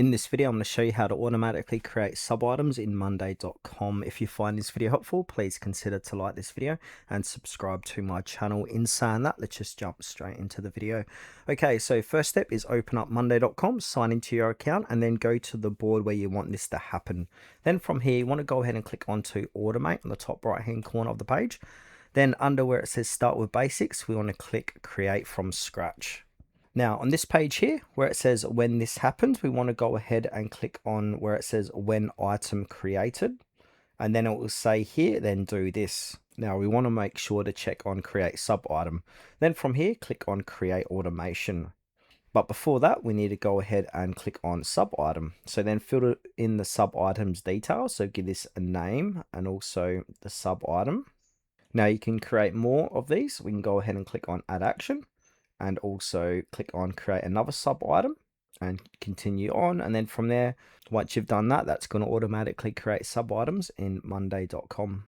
In this video, I'm going to show you how to automatically create sub-items in monday.com. If you find this video helpful, please consider to like this video and subscribe to my channel. In saying that, let's just jump straight into the video. Okay, so first step is open up monday.com, sign into your account, and then go to the board where you want this to happen. Then from here, you want to go ahead and click onto automate on the top right hand corner of the page. Then under where it says start with basics, we want to click create from scratch. Now on this page here where it says when this happens, we want to go ahead and click on where it says when item created, and then it will say here then do this. Now we want to make sure to check on create sub item. Then from here click on create automation. But before that, we need to go ahead and click on sub item. So then filter in the sub items details. So give this a name and also the sub item. Now you can create more of these. We can go ahead and click on add action and also click on create another sub item and continue on. And then from there, once you've done that, that's going to automatically create sub items in monday.com.